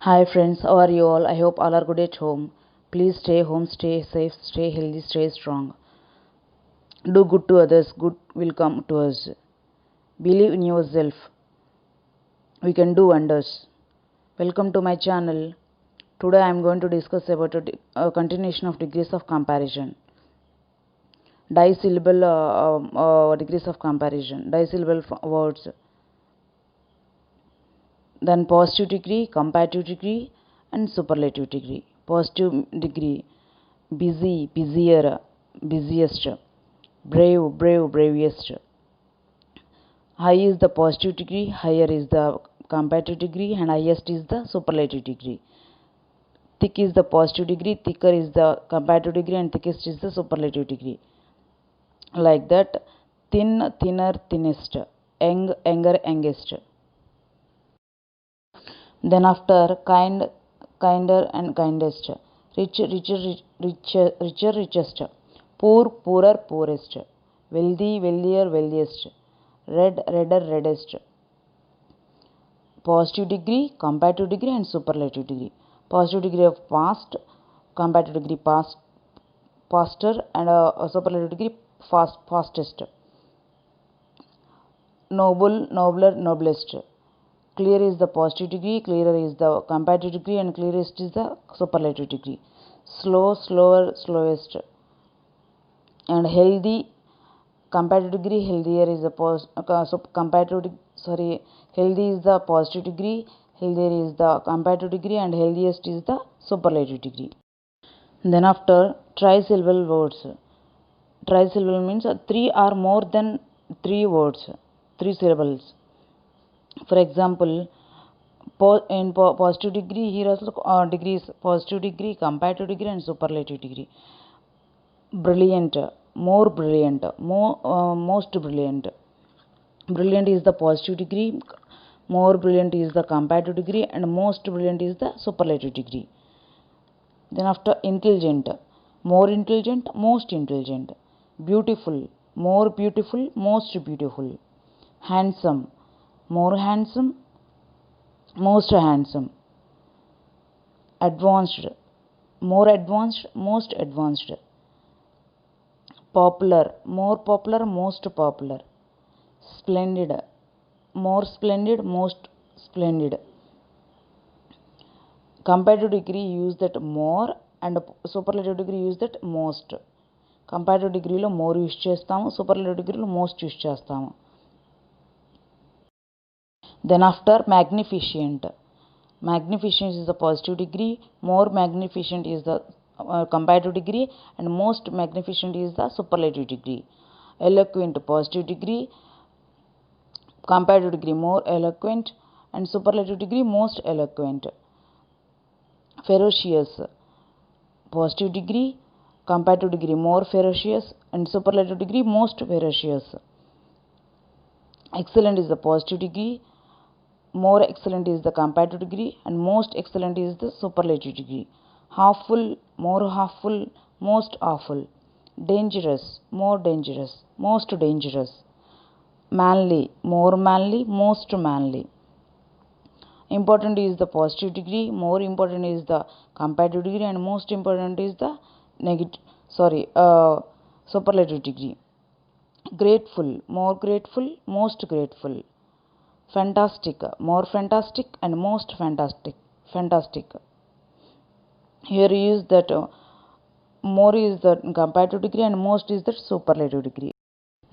Hi friends, how are you all? I hope all are good at home. Please stay home, stay safe, stay healthy, stay strong. Do good to others, good will come to us. Believe in yourself. We can do wonders. Welcome to my channel. Today I am going to discuss about a continuation of degrees of comparison. Disyllable degrees of comparison. Disyllable words. Then positive degree, comparative degree, and superlative degree. Positive degree: busy, busier, busiest; brave, brave, bravest. High is the positive degree, higher is the comparative degree, and highest is the superlative degree. Thick is the positive degree, thicker is the comparative degree, and thickest is the superlative degree. Like that, thin, thinner, thinnest; young, younger, youngest. Then after, kind, kinder, and kindest; rich, richer, richer, richest; poor, poorer, poorest; wealthy, wealthier, wealthiest; red, redder, reddest. Positive degree, comparative degree, and superlative degree. Positive degree of past, comparative degree past, faster, and superlative degree fastest. Noble, nobler, noblest. Clear is the positive degree, clearer is the comparative degree, and clearest is the superlative degree. Slow, slower, slowest. And healthy, comparative degree, healthier is the healthy is the positive degree, healthier is the comparative degree, and healthiest is the superlative degree. Then after, trisyllable words. Trisyllable means three or more than three words, three syllables. For example, in positive degree, here also degrees: positive degree, comparative degree, and superlative degree. Brilliant, more brilliant, most brilliant. Brilliant is the positive degree, more brilliant is the comparative degree, and most brilliant is the superlative degree. Then after, intelligent, more intelligent, most intelligent. Beautiful, more beautiful, most beautiful. Handsome, more handsome, most handsome. Advanced, more advanced, most advanced. Popular, more popular, most popular. Splendid, more splendid, most splendid. Comparative degree use that more, and superlative degree use that most. Comparative డిగ్రీలో more use చేస్తాము, superlative డిగ్రీలో most use చేస్తాము. Then after, magnificent. Magnificent is the positive degree, more magnificent is the comparative degree, and most magnificent is the superlative degree. Eloquent, positive degree, comparative degree more eloquent, and superlative degree most eloquent. Ferocious, positive degree, comparative degree more ferocious, and superlative degree most ferocious. Excellent is the positive degree, more excellent is the comparative degree, and most excellent is the superlative degree. Halfful, more halfful, most awful. Dangerous, more dangerous, most dangerous. Manly, more manly, most manly. Important is the positive degree, more important is the comparative degree, and most important is the superlative degree. Grateful, more grateful, most grateful. Fantastic, more fantastic, and most fantastic. Here is that more is the comparative degree, and most is the superlative degree.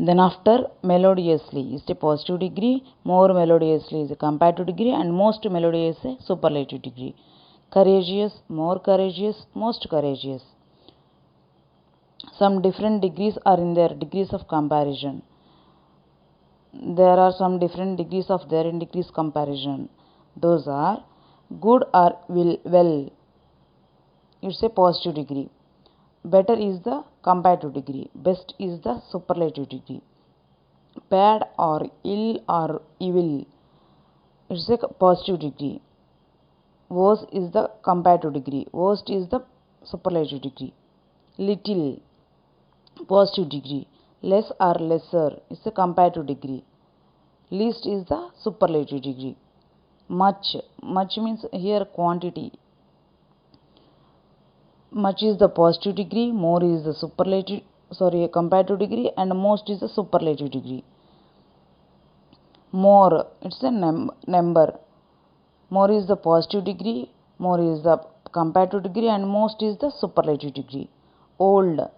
Then after, melodiously is the positive degree, more melodiously is the comparative degree, and most melodious is the superlative degree. Courageous, more courageous, most courageous. Some different degrees are in their degrees of comparison. There are some different degrees of their in degrees comparison. Those are good or well, it's a positive degree. Better is the comparative degree. Best is the superlative degree. Bad or ill or evil, it's a positive degree. Worse is the comparative degree. Worst is the superlative degree. Little, positive degree. Less or lesser is the comparative degree. Least is the superlative degree. Much means here quantity. Much is the positive degree, more is the comparative degree, and most is the superlative degree. More, it's a number. More is the positive degree, more is the comparative degree, and most is the superlative degree. Older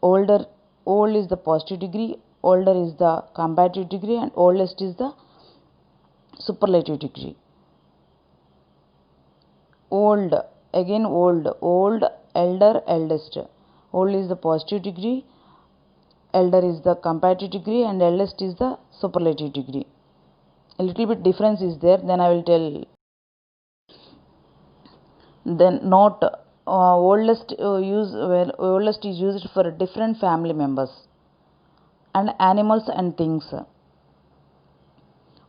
old is the positive degree, older is the comparative degree, and oldest is the superlative degree. Old, again old, elder, eldest. Old is the positive degree, elder is the comparative degree, and eldest is the superlative degree. A little bit difference is there, then I will tell. Then note, oldest is used for different family members and animals and things.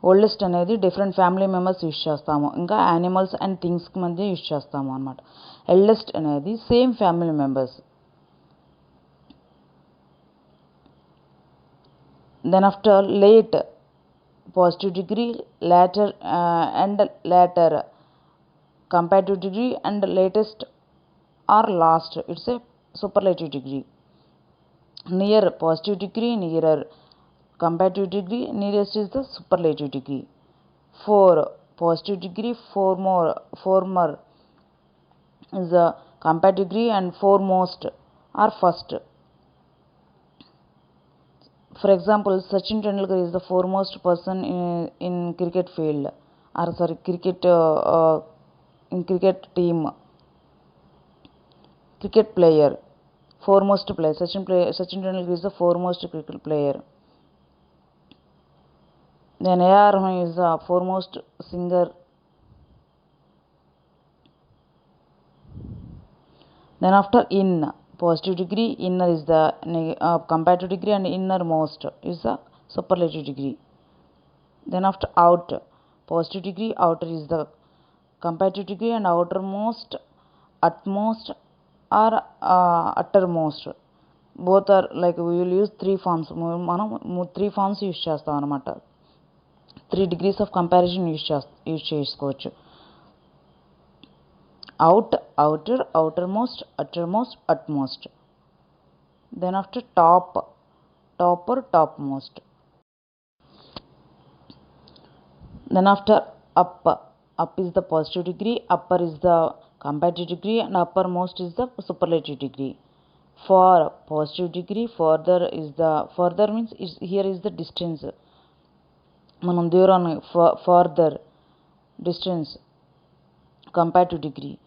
Oldest అనేది different family members use చేస్తాము, ఇంకా animals and థింగ్స్కి మధ్య use చేస్తాము అనమాట. Eldest అనేది same family members. Then after late, positive degree, later and later, comparative degree, and latest or last, it's a superlative degree. Near, positive degree, nearer, comparative degree, nearest is the superlative degree. For, positive degree, former is the comparative degree, and foremost or first. For example, Sachin Tendulkar is the foremost person in cricket field, or sorry, in cricket team. Cricket player, foremost player. Sachin Tendulkar is the foremost cricket player. Then A.R. Rahman is the foremost singer. Then after in, positive degree, inner is the comparative degree, and innermost is the superlative degree. Then after out, positive degree, outer is the comparative degree, and outermost, utmost or uttermost. Both are like, we will use three forms. మనం 3 forms use చేస్తాం అనమాట. 3 degrees of comparison use చేసుకోవచ్చు. Out, outer, outermost, uttermost, utmost. Then after top, topper, topmost. Then after up is the positive degree, upper is the comparative degree, and uppermost is the superlative degree. For, positive degree, further means here is the distance. మనం దూరాన్ని, further, distance, comparative degree.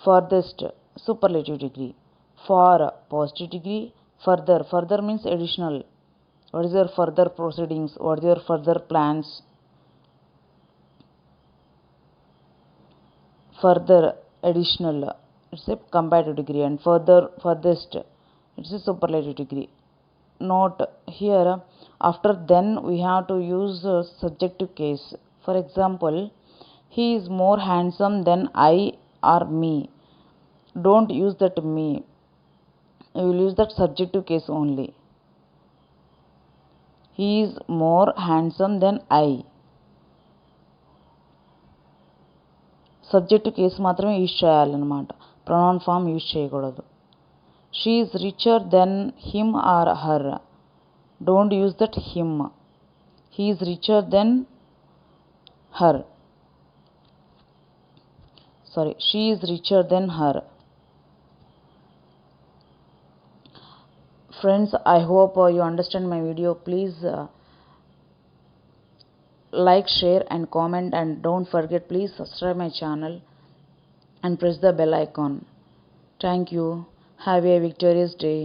Furthest, superlative degree. For, positive degree, further means additional. What is your further proceedings, what is your further plans? Further, additional, it's a comparative degree, and furthest, it's a superlative degree. Note here, after then we have to use subjective case. For example, he is more handsome than I or me. Don't use that me, you will use that subjective case only. He is more handsome than I. Subject case మాత్రమే use చేయాలన్నమాట, pronoun form use చేయకూడదు. She is richer than him or her. Don't use that him. He is richer than her. Sorry, she is richer than her. Friends, I hope you understand my video. Please like, share and comment, and don't forget, please subscribe my channel and press the bell icon. Thank you. Have a victorious day.